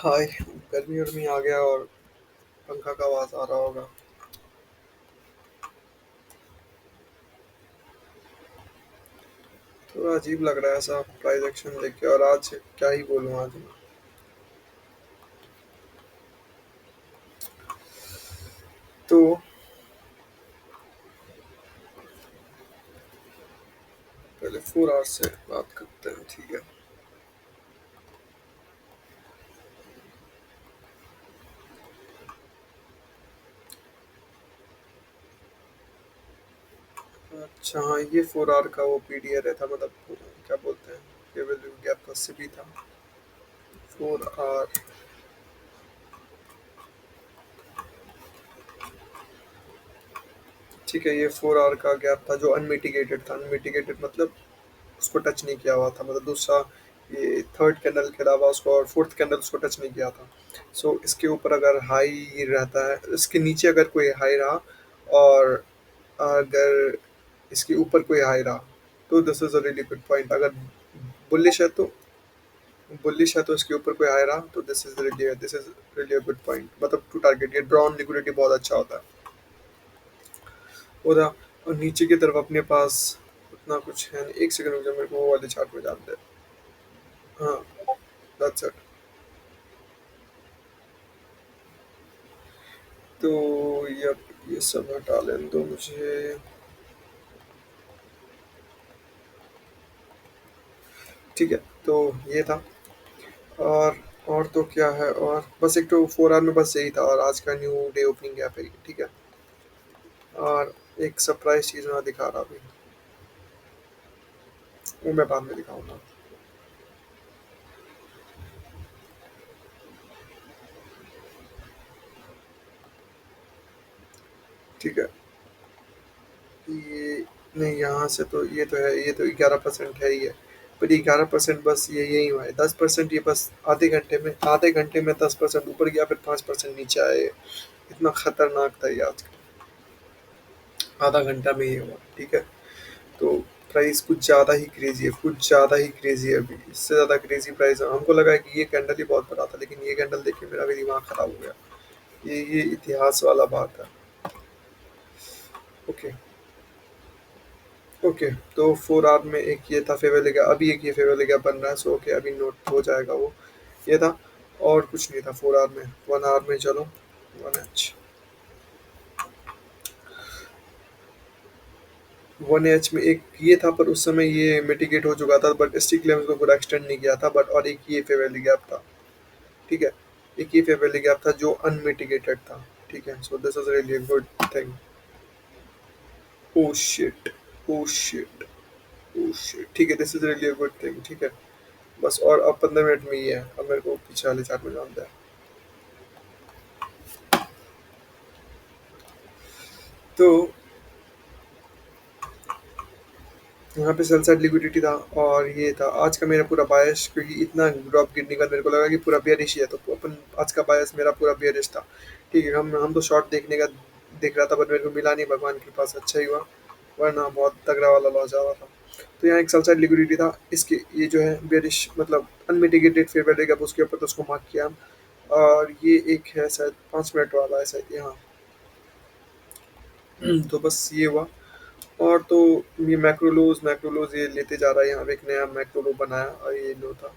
हाय। गर्मी उर्मी आ गया और पंखा का आवाज आ रहा होगा। थोड़ा अजीब लग रहा है ऐसा प्राइस एक्शन देख के। और आज क्या ही बोलूं आज मैं। तो पहले 4 आवर्स से बात करते हैं, ठीक है। अच्छा हाँ, ये 4 आवर का वो पीडीए रहता, मतलब क्या बोलते हैं, केवल गैप उससे भी था। 4 आवर। ठीक है, ये 4 आवर का गैप था जो अनमिटिगेटेड था। अनमिटिगेटेड मतलब उसको टच नहीं किया हुआ था, मतलब दूसरा ये थर्ड कैंडल के अलावा उसको और फोर्थ कैंडल उसको टच नहीं किया था। सो इसके ऊपर अगर हाई रहता है, इसके नीचे अगर कोई हाई रहा और अगर इसके ऊपर कोई हाई रहा, तो this is a really good point. अगर बुलिश है तो इसके ऊपर कोई हाई रहा तो this is really a good point, मतलब टू टारगेट। ये ड्रॉन लिक्विडिटी बहुत अच्छा होता है। और नीचे की तरफ अपने पास उतना कुछ है नहीं। एक सेकंड मुझे, मेरे को वो वाले चार्ट में जान दे। हाँ, दैट्स इट। तो ये सब हटा लेने दो मुझे। ठीक है, तो ये था। और और तो क्या है, और बस एक तो 4 आवर में बस यही था, और आज का न्यू डे ओपनिंग गैप है ये, ठीक है। और एक सरप्राइज चीज़ मैं दिखा रहा अभी, वो मैं बाद में दिखाऊंगा। ठीक है। ये नहीं, यहाँ से तो ये तो है, ये तो 11% है ही है। पर 11% बस ये यही हुआ है। 10% ये बस आधे घंटे में 10% ऊपर गया, फिर 5% नीचे आए। इतना खतरनाक था ये आज का आधा घंटा में ये हुआ, ठीक है। तो प्राइस कुछ ज़्यादा ही क्रेजी है, कुछ ज़्यादा ही क्रेजी है। अभी इससे ज़्यादा क्रेजी प्राइस है। हमको लगा है कि ये कैंडल ही बहुत बड़ा था, लेकिन ये कैंडल देख के मेरा भी दिमाग खराब हो गया। ये इतिहास वाला बात है। ओके। ओके, तो 4 आवर में एक ये था फेवर लेगा, अभी एक ये फेवर लेगा बन रहा है। सो ओके, अभी नोट हो जाएगा वो। ये था, और कुछ नहीं था 4 आवर में। 1 आवर में चलो, 1H में एक ये था, पर उस समय ये मिटिगेट हो चुका था, बट स्टिक लेवल को पूरा एक्सटेंड नहीं किया था। बट और एक ये फेवर गैप था, ठीक है। एक ये फेवर गैप था जो अनमिटिगेटेड था, ठीक है। So this is really good thing. Oh shit, oh shit, oh shit, ठीक है, this is really good thing, ठीक है। बस और अब 15 मिनट में ही है, अब मेरे को पीछे वाले चार्ट में जानता है। तो यहाँ पे सेल साइड लिक्विडिटी था, और ये था आज का मेरा पूरा बायस, क्योंकि इतना ड्रॉप गिरने का मेरे को लगा कि पूरा बेयरिश ही है, तो अपन आज का बायस मेरा पूरा बेयरिश था। ठीक है, हम तो शॉर्ट देखने का देख रहा था, पर मेरे को मिला नहीं, भगवान के पास अच्छा ही हुआ, वरना बहुत तगड़ा वाला लॉस जा रहा था। तो यहाँ एक सेल साइड लिक्विडिटी था, इसके ये जो है बेयरिश मतलब अनमिटिगेटेड फेवर रहेगा, उसके ऊपर तो उसको मार्क किया। और ये एक है शायद 5 मिनट वाला है शायद यहाँ। तो बस ये हुआ। और तो ये मैक्रोलोज ये लेते जा रहा है। यहाँ पे एक नया मैक्रोलो बनाया, और ये लो था।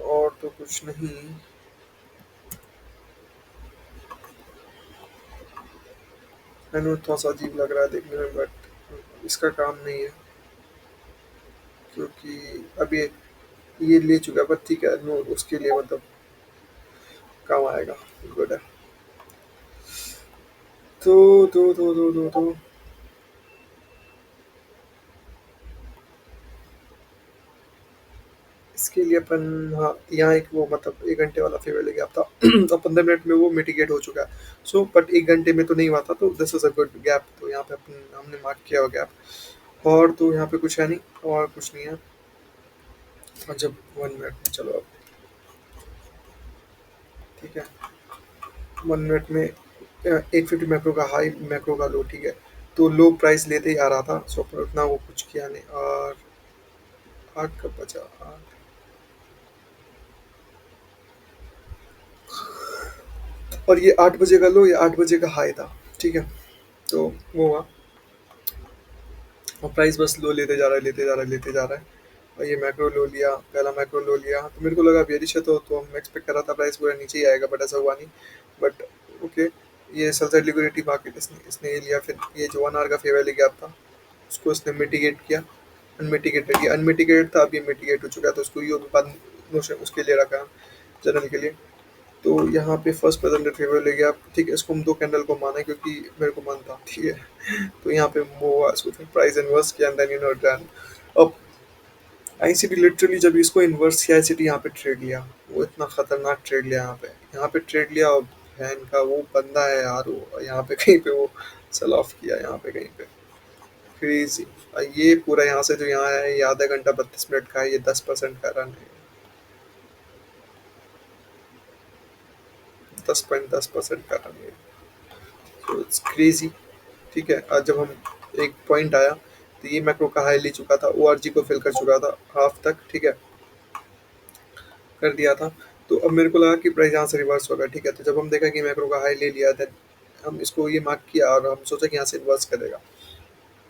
और तो कुछ नहीं। मैंने थोड़ा सा अजीब लग रहा है देखने में, बट इसका काम नहीं है, क्योंकि अभी ये ले चुका है। पर ठीक है, नो उसके लिए मतलब काम आएगा। गुड है। तो इसके लिए अपन, हाँ, यहाँ एक वो मतलब 1 घंटे वाला फेवर लेके आता। तो 15 मिनट में वो मिटिगेट हो चुका है। सो बट 1 घंटे में तो नहीं हुआ था, तो this is a good gap. तो यहाँ पे अपन हमने मार्क किया हुआ गैप। और तो यहाँ पे कुछ है नहीं, और कुछ नहीं है। और जब 1 मिनट में चलो अब, ठीक है। 1 मिनट में 850 मैक्रो का हाई, मैक्रो का लो, ठीक है। तो लो प्राइस लेते ही आ रहा था, सो पर उतना वो कुछ किया नहीं। और 8 कब बचा, 8। और ये 8 बजे का लो, ये 8 बजे का हाई था, ठीक है। तो वो हुआ, और प्राइस बस लो लेते जा रहा है, लेते जा रहा है, लेते जा रहा है। और ये मैक्रो लो लिया, पहला मैक्रो लो लिया, तो मेरे को लगा बेरिश है, तो हम एक्सपेक्ट कर रहा था प्राइस पूरा नीचे ही आएगा, बट ऐसा हुआ नहीं। बट ओके, ये सेल साइड लिक्विडिटी मार्केट इसने ये लिया। फिर ये जो 1 आवर का फेवर गैप था, उसको इसने मिटिगेट किया। अनमिटिगेटेड, ये अनमिटिगेटेड था, अब ये मिटिगेट हो चुका है, तो उसको ये बंद नोशन उसके लिए रखा, जनरल के लिए। तो यहाँ पे फर्स्ट प्रेजेंटेड फेवर ले गया, ठीक है। इसको हम 2 कैंडल को माना क्योंकि मेरे को मन था, ठीक है। तो यहाँ पे मूव हुआ, इसको फिर प्राइस इन्वर्स किया, एंड देन डन। अब आईसीटी लिटरली जब इसको इन्वर्स किया, आईसीटी यहाँ पे ट्रेड लिया। वो इतना खतरनाक ट्रेड लिया यहाँ पे ट्रेड लिया, और बहन का वो बंदा है यार, वो यहाँ पे कहीं पे वो सेल ऑफ किया, यहाँ पे कहीं पे क्रेजी। ये पूरा यहाँ से जो यहाँ है, ये आधा घंटा 32 मिनट का है, ये 10% का रन है, 10.10% का रन है, तो इट्स क्रेजी। ठीक है। आज जब हम एक पॉइंट आया, तो ये मैक्रो का हाई ले चुका था, ओआरजी को फिल कर चुका था हाफ तक, ठीक है, कर दिया था। तो अब मेरे को लगा कि प्राइस यहाँ से रिवर्स होगा, ठीक है। तो जब हम देखा कि मैक्रो का हाई ले लिया, देन हम इसको ये मार्क किया, और हम सोचा कि यहाँ से रिवर्स करेगा।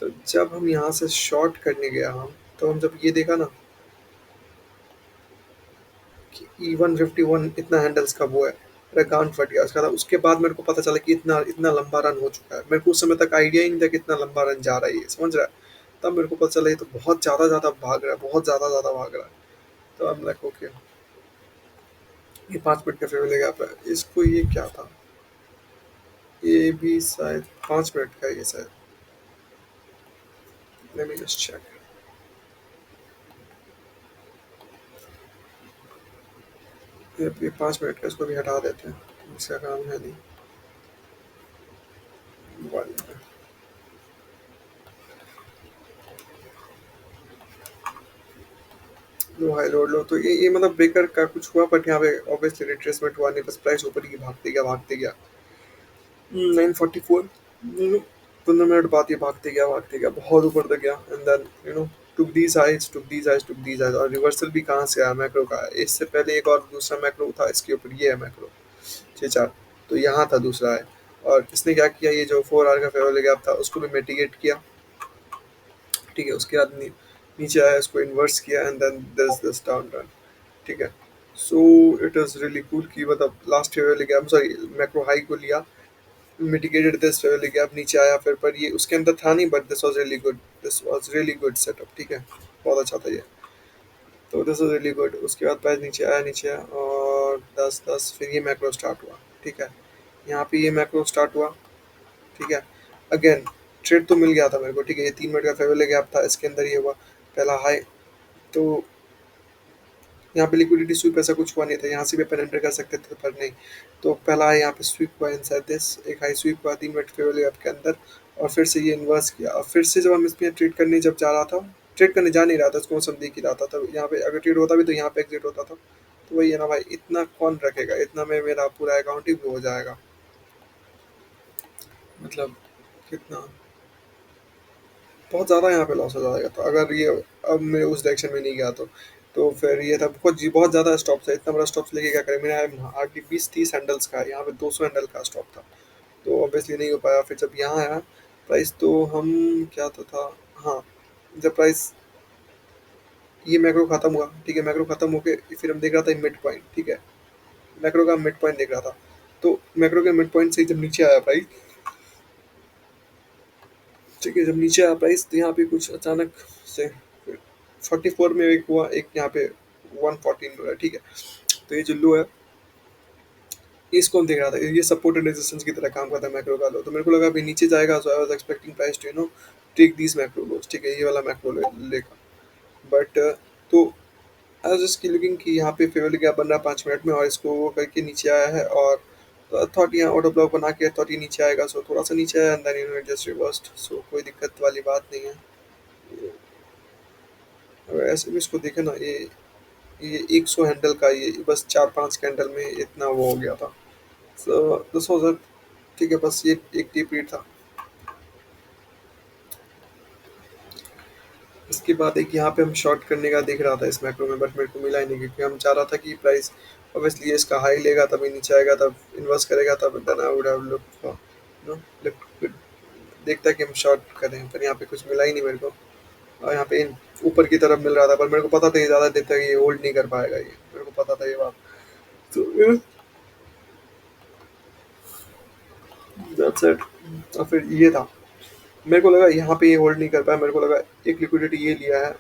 तो जब हम यहाँ से शॉर्ट करने गया हम, तो हम जब ये देखा ना कि E151 इतना हैंडल्स का वो है, मेरा कान फट गया उसका था। उसके बाद मेरे को पता चला कि इतना इतना लंबा रन हो चुका है। मेरे को उस समय तक आइडिया ही नहीं था कि इतना लंबा रन जा रहा है, ये समझ रहा है। तब मेरे को पता चला ये तो बहुत ज़्यादा ज़्यादा भाग रहा है, बहुत ज़्यादा ज़्यादा भाग रहा है। तो आई एम लाइक ओके, ये 5 मिनट का फेवर लेगा आप इसको। ये क्या था, ये भी शायद 5 मिनट का है ये शायद। Let me just check. ये 5 मिनट का, इसको भी हटा देते हैं, इसका काम है नहीं। वन, लो हाई लोड लो, तो ये मतलब ब्रेकर का कुछ हुआ, बट यहाँ पे ऑब्वियसली रिट्रेसमेंट हुआ नहीं, बस प्राइस ऊपर ही भागते गया, भागते गया। 944, 15 मिनट बाद ये भागते गया, बहुत ऊपर तक गया, and then took these highs, took these highs, took these highs, और रिवर्सल भी कहाँ से आया, मैक्रो का। इससे पहले एक और दूसरा मैक्रो था इसके ऊपर, ये है मैक्रो 6-4। तो यहाँ था दूसरा है, और इसने क्या किया, ये जो 4 आवर का फेवर गैप था उसको भी मिटिगेट किया, ठीक है। उसके बाद नीचे आया, इसको इन्वर्स किया, and then this down run, ठीक है। So it is really cool कि मतलब last favour gap, sorry, macro high को लिया, मिटिगेटेड दिस फेवर गैप, नीचे आया फिर, पर ये उसके अंदर था नहीं, but this was really good, this was really good setup, ठीक है। बहुत अच्छा था ये, तो दिस वाज रियली गुड। उसके बाद प्राइस नीचे आया, और 10-10 फिर ये मैक्रो स्टार्ट हुआ, ठीक है। यहाँ पे ये मैक्रो स्टार्ट हुआ, ठीक है। अगेन ट्रेड तो मिल गया था मेरे को, ठीक है। ये 3 मिनट का फेवर गैप था, इसके अंदर ये हुआ पहला हाई। तो यहाँ पे लिक्विडिटी स्वीप ऐसा कुछ हुआ नहीं था, यहाँ से भी अपन एंटर कर सकते थे, पर नहीं। तो पहला हाई यहाँ पे स्वीप हुआ इनसाइड दिस, एक हाई स्वीप हुआ 3 मिनट फेवर गैप के अंदर, और फिर से ये इन्वर्स किया। और फिर से जब हम इसमें ट्रेड करने जब जा रहा था, ट्रेड करने जा नहीं रहा था, उसको मौसम देख ही रहा था, तब यहाँ पे अगर ट्रेड होता भी तो यहाँ पे एग्जिट होता था। तो वही है ना भाई, इतना कौन रखेगा, इतना में मेरा पूरा अकाउंट ही हो जाएगा, मतलब कितना, बहुत ज़्यादा यहाँ पे लॉस हो जाएगा। तो अगर ये अब मैं उस डायरेक्शन में नहीं गया, तो फिर ये था बहुत ज़्यादा स्टॉप्स है, इतना बड़ा स्टॉप्स लेके क्या करें। मेरा हार्डली 20-30 हैंडल्स का है, यहाँ पे 200 हैंडल का स्टॉप था, तो ऑब्वियसली नहीं हो पाया। फिर जब यहाँ आया प्राइस, तो हम क्या तो था, हाँ, जब प्राइस ये मैक्रो खत्म हुआ, ठीक है, मैक्रो खत्म होके फिर हम देख रहा था मिड पॉइंट, ठीक है। मैक्रो का मिड पॉइंट देख रहा था, तो मैक्रो के मिड पॉइंट से जब नीचे आया प्राइस, ठीक है, जब नीचे आया प्राइस, तो यहाँ पे कुछ अचानक से 44 में एक हुआ, एक यहाँ पे 114 हुआ, ठीक है। तो ये जो लो है, इसको हम देख रहा था, ये सपोर्ट एंड रेजिस्टेंस की तरह काम करता है मैक्रो का लो। तो मेरे को लगा अभी नीचे जाएगा, so I was expecting price to take this macro lows, ठीक है, ये वाला मैक्रो लेगा। बट तो आई वाज जस्ट लुकिंग कि यहाँ पे फेवर गैप बन रहा है 5 मिनट में, और इसको वो करके नीचे आया है, और तो थॉट यहाँ ऑटो ब्लॉक बना के थॉट ये नीचे आएगा, सो थोड़ा सा नीचे आया, and then it just reversed, so कोई दिक्कत वाली बात नहीं है। अगर ऐसे भी इसको देखे ना, ये 100 हैंडल का, ये बस 4-5 कैंडल में इतना वो हो गया था। सो दिस वाज इट, ठीक है। बस ये एक डीप रीड था। उसके बाद एक यहाँ पे हम शॉर्ट करने का देख रहा था इस मैक्रो में, बट मेरे को मिला ही नहीं, क्योंकि हम चाह रहा था कि प्राइस ऑब्वियसली इसका हाई लेगा तभी नीचे आएगा, तब इन्वेस्ट करेगा, तब then I would have look for no look देखता कि हम शॉर्ट करें, पर यहाँ पे कुछ मिला ही नहीं मेरे को। और यहाँ पे ऊपर की तरफ मिल रहा था, पर मेरे को पता था ये ज़्यादा देर तक ये होल्ड नहीं कर पाएगा, ये मेरे को पता था ये बात। तो दैट्स इट। और फिर ये था, मेरे को लगा यहाँ पे ये होल्ड नहीं कर पाया, मेरे को लगा एक लिक्विडिटी ये लिया है,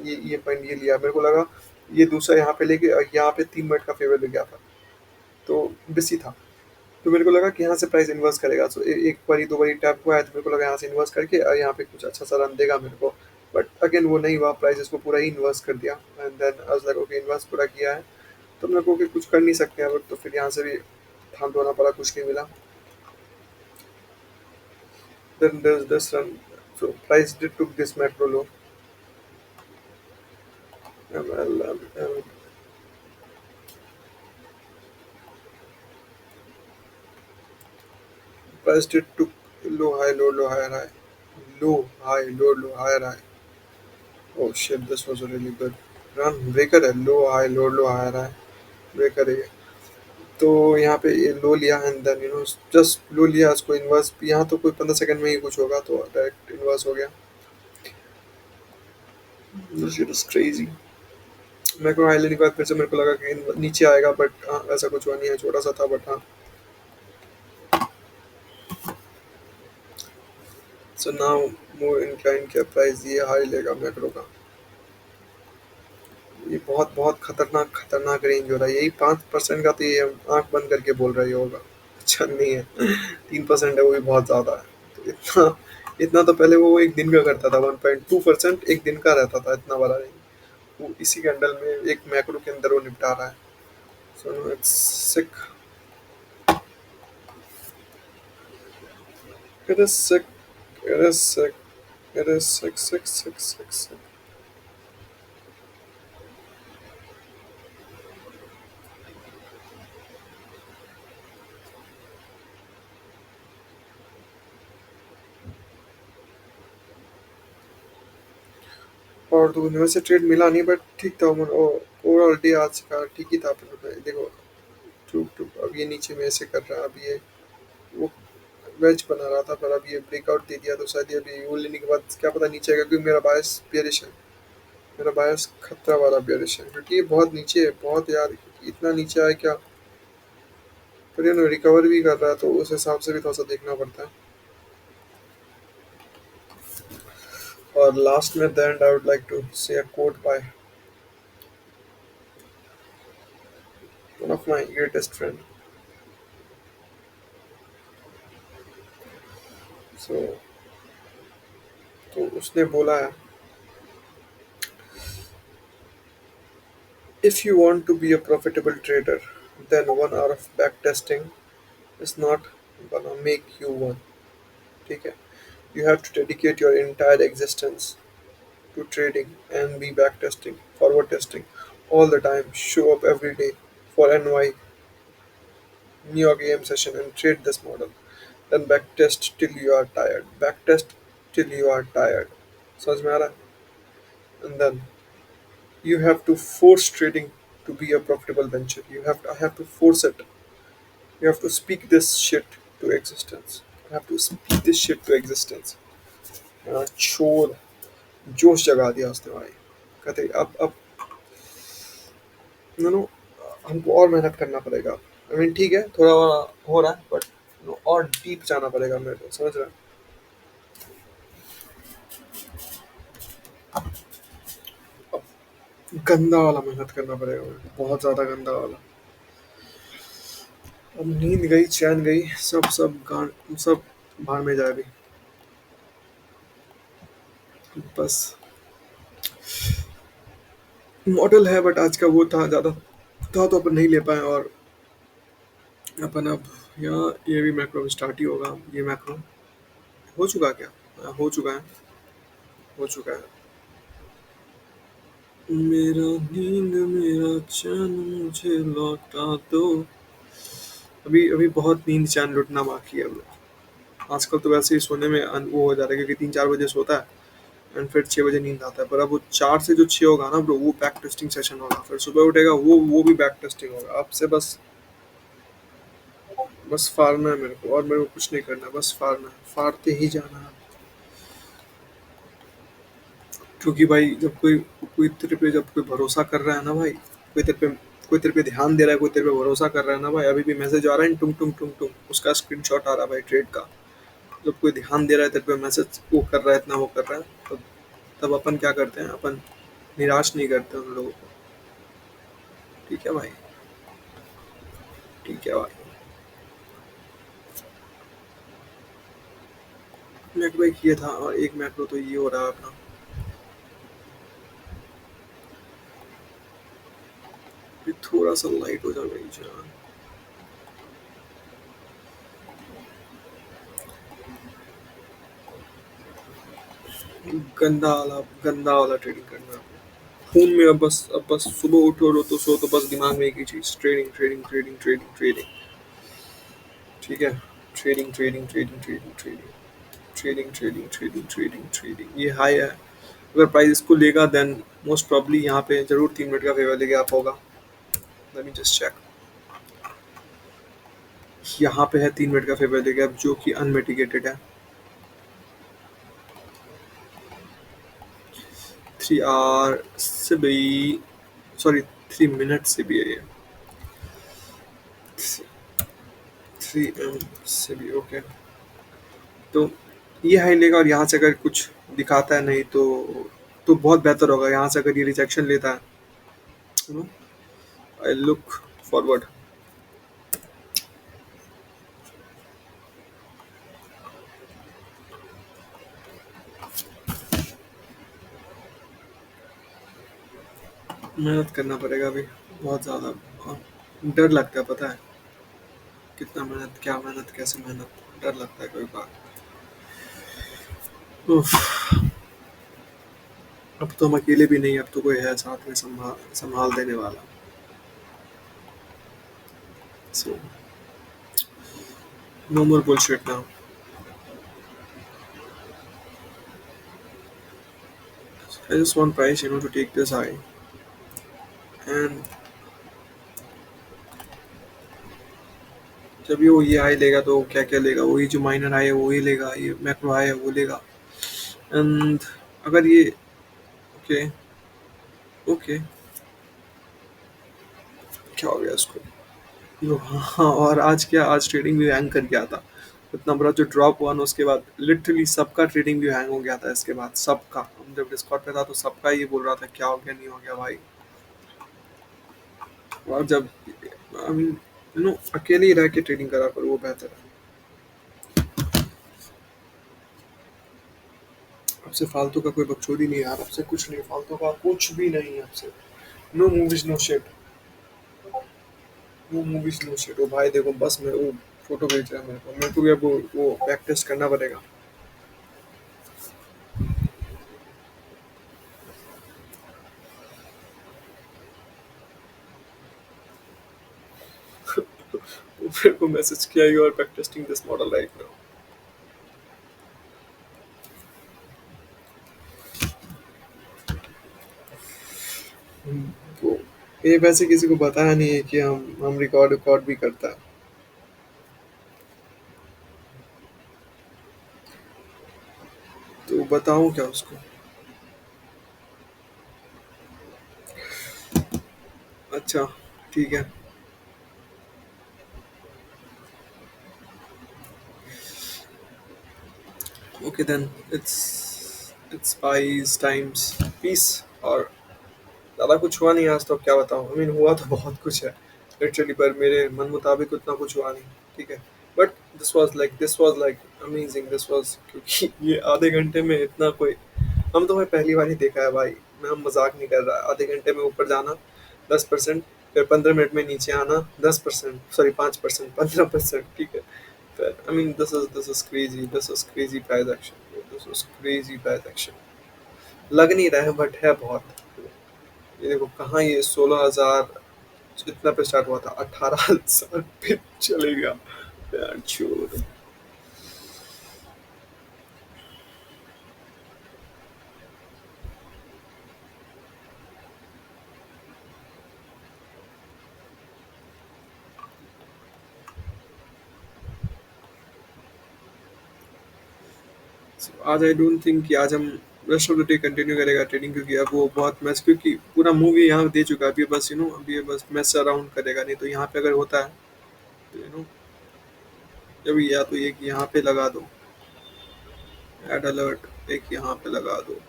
ये पॉइंट ये लिया, मेरे को लगा ये दूसरा यहाँ पे लेके यहाँ पे 3 मिनट का फेवर ले गया था, तो बिसी था। तो मेरे को लगा कि यहाँ से प्राइस इन्वर्स करेगा, सो एक बारी दो बारी टैप हुआ है, तो मेरे को लगा यहाँ से इन्वर्स करके और यहाँ पे कुछ अच्छा सा रन देगा मेरे को, बट अगेन वो नहीं हुआ, प्राइस इसको पूरा ही इन्वर्स कर दिया, and then I was like okay inverse पूरा किया है तो मेरे को कि कुछ कर नहीं सकते हैं, बट तो फिर यहाँ से भी थाम धोना पड़ा, कुछ नहीं मिला। Then there's this run. So price did took this macro low. Price did took low, higher, high. Low, high, low, higher, high. Oh shit, this was a really good run. Breaker है, low, higher, high. Breaker है ये। तो यहाँ पे ये लो लिया and then just लो लिया, इसको इन्वर्स यहाँ तो कोई 15 सेकंड में ही कुछ होगा, तो डायरेक्ट इन्वर्स हो गया। This shit is crazy। मेरे को हाई लेने के बाद फिर से मेरे को लगा कि नीचे आएगा, बट हाँ ऐसा कुछ हुआ नहीं है, छोटा सा था बट हाँ। सो नाउ मोर इंक्लाइन क्या प्राइस ये हाई लेगा मैक्रो का। ये बहुत बहुत खतरनाक खतरनाक रेंज हो रहा है, यही 5% का, तो ये आंख बंद करके बोल रहा है ये होगा, अच्छा नहीं है। 3% है, वो भी बहुत ज़्यादा है। तो इतना इतना तो पहले वो एक दिन का करता था, 1.2% एक दिन का रहता था, इतना बड़ा रेंज वो इसी कैंडल में एक मैक्रो के अंदर वो निपटा रहा है। So it's sick, it is sick, it is sick, it is sick sick sick sick sick. और तो उनमें से ट्रेड मिला नहीं, बट ठीक था, ओवरऑल डे आज का ठीक ही था। देखो टू टू अब ये नीचे में ऐसे कर रहा है, अब ये वो वेज बना रहा था, पर अब ये ब्रेकआउट दे दिया, तो शायद ये अभी वो लेने के बाद क्या पता नीचे आएगा, क्योंकि मेरा बायस बेयरिश है, मेरा बायस खतरा वाला बेयरिश है, क्योंकि ये बहुत नीचे है, बहुत यार, इतना नीचे आया क्या। पर ये रिकवर भी कर रहा है, तो उस हिसाब से भी थोड़ा सा देखना पड़ता है। और लास्ट में the end I would like to say a quote by one of my greatest friend. So तो उसने बोला है, if you want to be a profitable trader, then 1 hour of back testing is not gonna make you one. ठीक है, you have to dedicate your entire existence to trading and be back testing, forward testing all the time. Show up every day for NY New York AM session and trade this model. Then back test till you are tired. Back test till you are tired. समझ में आ रहा है? And then you have to force trading to be a profitable venture. I have to force it. You have to speak this shit to existence. You have to speak this shit to existence. छोड़, जोश जगा दिया उसने भाई। कहते अब no no हमको और मेहनत करना पड़ेगा। आई मीन ठीक है, थोड़ा हो रहा है, बट और डीप जाना पड़ेगा मेरे को, समझ रहा है? गंदा वाला मेहनत करना पड़ेगा मेरे को, बहुत ज़्यादा गंदा वाला। अब नींद गई, चैन गई, सब भाड़ में जाए अभी। बस मॉडल है, बट आज का वो था ज़्यादा था, तो अपन नहीं ले पाए, और अपन अब यहाँ ये भी मैक्रो स्टार्ट ही होगा। ये मैक्रो हो चुका क्या? हो चुका है, हो चुका है। मेरा नींद मेरा चैन मुझे लौटा दो। अभी अभी बहुत नींद चैन लुटना बाकी है अब। आजकल तो वैसे ही सोने में वो हो जा रहा है, क्योंकि 3-4 बजे सोता है, एंड फिर 6 बजे नींद आता है। पर अब वो 4 से जो 6 होगा ना ब्रो, वो बैक टेस्टिंग सेशन होगा। फिर सुबह उठेगा, वो भी बैक टेस्टिंग होगा। अब से बस बस फाड़ना है मेरे को, और मेरे को कुछ नहीं करना, बस फाड़ना है, फाड़ते ही जाना है। क्योंकि भाई जब कोई कोई तेरे पे जब कोई भरोसा कर रहा है ना भाई, कोई तेरे पे ध्यान दे रहा है, कोई तेरे पे भरोसा कर रहा है ना भाई, अभी भी मैसेज आ रहा है टुंग टुंग टुंग टुंग, उसका स्क्रीनशॉट आ रहा है भाई ट्रेड का। जब कोई ध्यान दे रहा है तेरे पे, मैसेज वो कर रहा है, इतना वो कर रहा है, तब अपन क्या करते हैं, अपन निराश नहीं करते उन लोगों को। ठीक है भाई, ठीक है भाई। मैक्रो एक ये था, और एक मैक्रो तो ये हो रहा है अपना। ये थोड़ा सा लाइट हो जाए मेरी जान। गंदा वाला ट्रेडिंग करना है। खून में अब बस सुबह उठो रो तो सो, तो बस दिमाग में एक ही चीज, trading trading trading trading trading. ठीक है, trading trading trading trading trading trading trading trading trading trading. ये हाई है, अगर प्राइस इसको लेगा देन मोस्ट प्रॉब्ली यहाँ पे जरूर 3 मिनट का फेवर लेके आप होगा। Let me just check. यहाँ पे है 3 मिनट का फेवर लेके आप, जो कि अनमिटिगेटेड है। 3 आवर से भी, सॉरी 3 मिनट से भी है ये। 3 एम से भी ओके। तो ये हाई लेगा, और यहाँ से अगर कुछ दिखाता है नहीं तो बहुत बेहतर होगा। यहाँ से अगर ये रिजेक्शन लेता है, you know, I look forward. मेहनत करना पड़ेगा अभी, बहुत ज़्यादा। और डर लगता है, पता है कितना मेहनत, क्या मेहनत, कैसे मेहनत, डर लगता है कोई बात। उफ, अब तो हम अकेले भी नहीं, अब तो कोई है साथ में संभाल संभाल देने वाला। So no more bullshit now. I just want price, to take this high, and जब ये हाई लेगा तो क्या क्या लेगा, वही जो माइनर हाई है वही लेगा, ये मैक्रो हाई है वो लेगा। एंड अगर ये ओके, ओके, क्या हो गया इसको। हाँ, और आज क्या, आज ट्रेडिंग व्यू हैंग कर गया था। इतना बड़ा जो ड्रॉप हुआ ना, उसके बाद लिटरली सबका ट्रेडिंग व्यू हैंग हो गया था। इसके बाद सबका, हम जब डिस्कॉर्ड पे था तो सबका ये बोल रहा था क्या हो गया, नहीं हो गया भाई। और जब आई मीन अकेले ही रह के ट्रेडिंग करा करो, वो बेहतर है। आपसे फालतू का कोई बकचोदी नहीं यार, आपसे कुछ नहीं, फालतू का कुछ भी नहीं है आपसे। No movies no shit, no movies no shit. वो भाई देखो, बस मैं वो फोटो भेज रहा है मेरे को भी अब वो बैक टेस्ट करना पड़ेगा। वो मेरे को मैसेज किया, you are back testing this model right now. तो ये वैसे किसी को बताया नहीं है कि हम रिकॉर्ड रिकॉर्ड भी करता है। तो बताऊं क्या उसको। अच्छा, ठीक है। ओके देन, इट्स बाईस टाइम्स पीस। और ज़्यादा कुछ हुआ नहीं आज तो, अब क्या बताऊँ, आई मीन हुआ तो बहुत कुछ है लिटरली, पर मेरे मन मुताबिक उतना कुछ हुआ नहीं। ठीक है, but this was like amazing, this was, क्योंकि ये आधे घंटे में इतना कोई, हम तो मैं पहली बार ही देखा है भाई। मैं हम मजाक नहीं कर रहा, आधे घंटे में ऊपर जाना 10%, फिर 15 मिनट में नीचे आना 10%, सॉरी 5%, 15%। ठीक है, फिर I mean this is crazy, this is crazy price action, this is crazy price action. लग नहीं रहा है बट है बहुत। ये देखो कहाँ, ये 16,000 इतना पे स्टार्ट हुआ था, 18,000 पे चले गया यार, छोड़। आज आई डोंट थिंक कि आज हम rest of the day continue करेगा ट्रेडिंग, क्योंकि अब वो बहुत मैच, क्योंकि पूरा मूवी यहाँ दे चुका है, अभी बस अभी ये बस मैच अराउंड करेगा, नहीं तो यहाँ पे अगर होता है तो अभी या तो एक यहाँ पे लगा दो एड अलर्ट, एक यहाँ पे लगा दो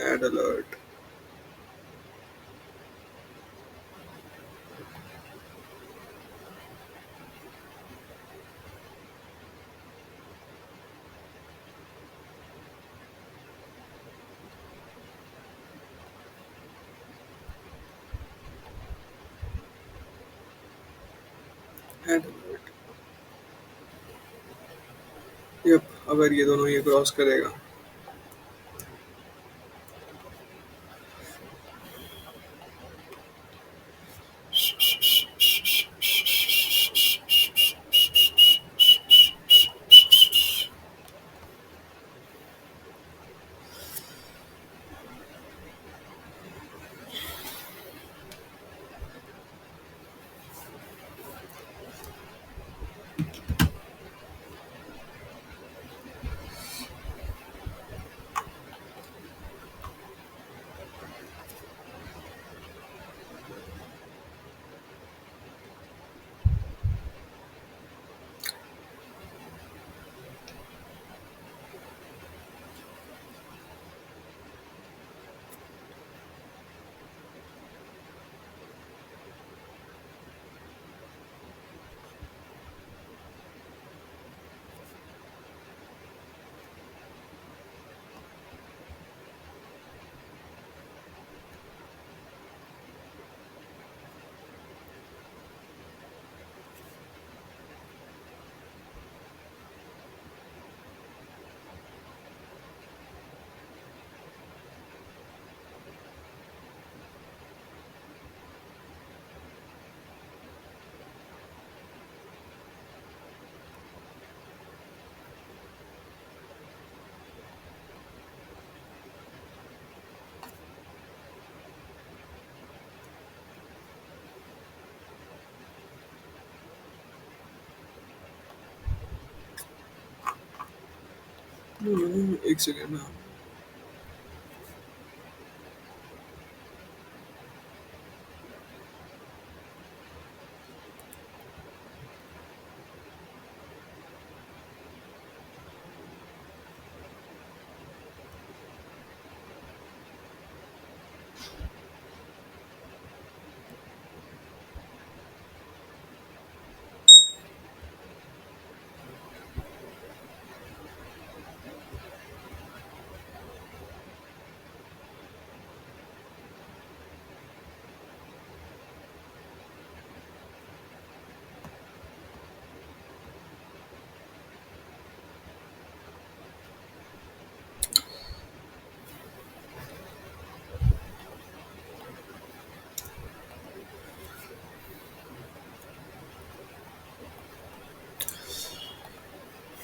add alert. Add alert. Yup, अगर ये दोनों ये क्रॉस करेगा। एक सेकेंड ना।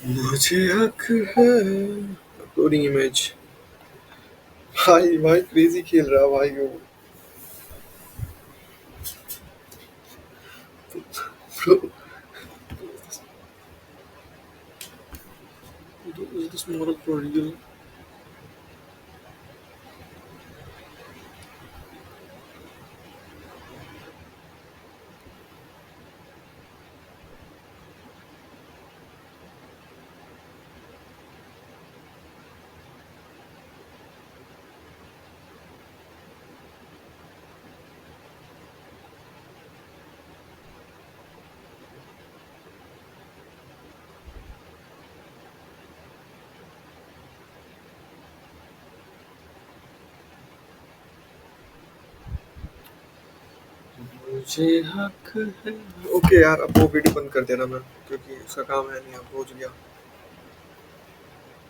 मुझे हक है। Uploading image. भाई भाई क्रेजी खेल रहा है भाई वो। Bro, is this model for real? मुझे हक है। ओके यार, अब वो वीडियो बंद कर देना मैं, क्योंकि उसका काम है नहीं, अब पहुंच गया।